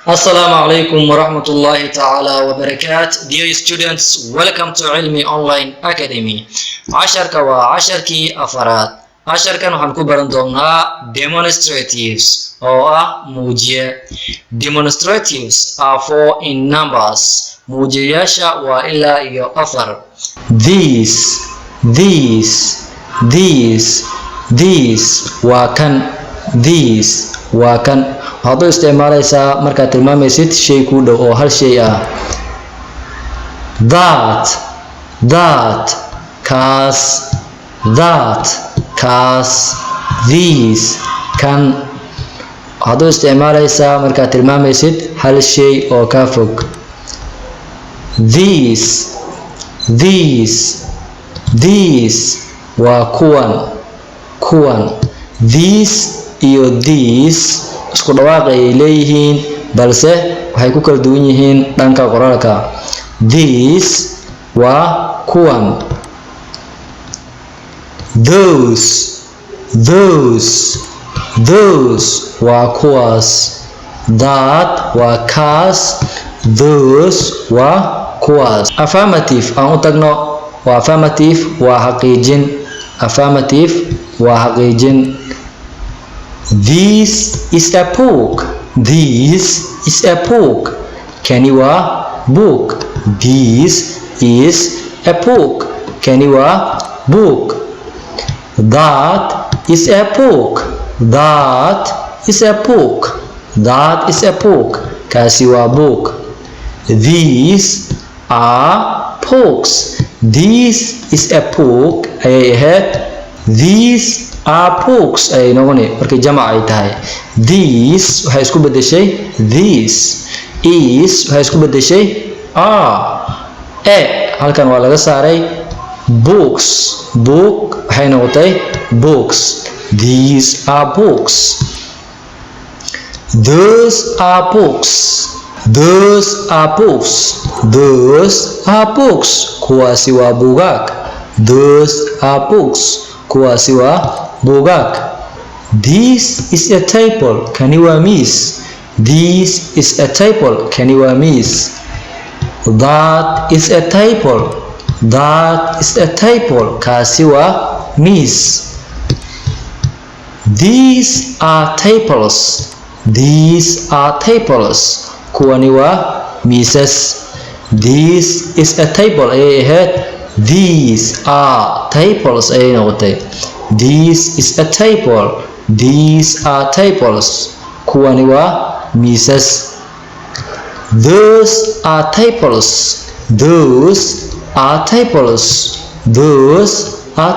Assalamu alaikum wa rahmatullahi ta'ala wa barakatuh. Dear students, welcome to Ilmi Online Academy. Casharka waa casharkii afaraad. Casharkan waxaan ku baran doonaa demonstratives oo ah muujiye. Demonstratives are four in numbers. Muujiyayaasha waa ilaa iyo afar. These waa kan. These waa kan. waxaad u isticmaalaysaa markaad tilmaamaysid shay ku dhow oo hal shay ah. That kaas. These kan. waxaad u isticmaalaysaa markaad tilmaamaysid hal shay oo ka fog. These waa kuwan. These iyo these isku dhawaaq ay leeyihiin balse waxay ku kala duwan yihiin dhanka qoraalka. These waa kuwan. Those waa kuwaas. That waa kaas. Those waa kuwaas. Affirmative aan u tagno. waa affirmative waa xaqiijin. This is a book. Kani waa book. This is a book. Kani waa book. That is a book. Kaasi waa book. These are books. This is a book ayay ahayd. These are books ay noqoni markay jamac ay tahay. These waxay isku bedeshay this. Is waxay isku bedeshay halkan waa laga saaray books. Book waxay noqotay books. These are books. Those are books. Kuwaasi waa buugaag. Those are books. kuwaasi waa buugaag. This is a table. Kani waa miis. This is a table. Kani waa miis. That is a table. Kaasi waa miis. These are tables. Kuwani waa miisas. This is a table ayay ahayd. These are tables ayay noqotay. This is a table. These are tables. Kuwani waa miisas. Those are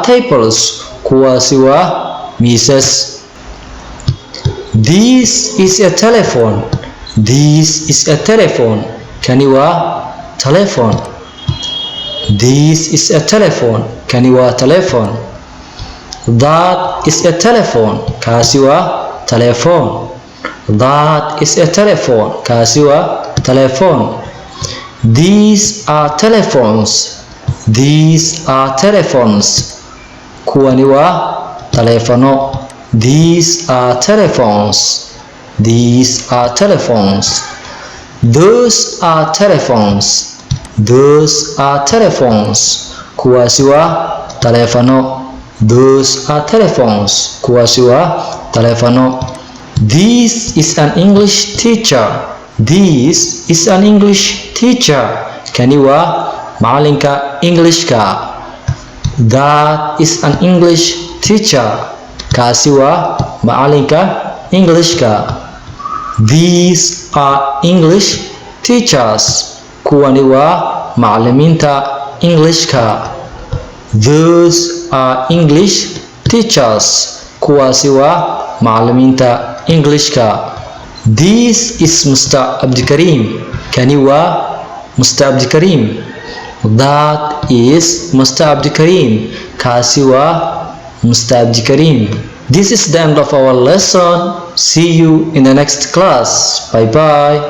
tables. Kuwaasi waa miisas. This is a telephone. Kani waa telephone. This is a telephone. Kani waa telephone. That is a telephone. Kaasi waa telephone. That is a telephone. Kaasi waa telephone. These are telephones. Kuwani waa telefono. These are telephones. Those are telephones. Kuwaasi waa telefono. Those are telephones. Kuwaasi waa telefono. This is an English teacher. Kani waa macalinka englishka. That is an English teacher. Kaasi waa macalinka englishka. These are English teachers. Kuwani waa macallimiinta englishka. Those are English teachers. Kuwaasi waa macallimiinta englishka. This is Mr. Abdikarim. Kani waa Mr. Abdikarim. That is Mr. Abdikarim. Kaasi waa Mr. Abdikarim. This is the end of our lesson. See you in the next class. Bye bye.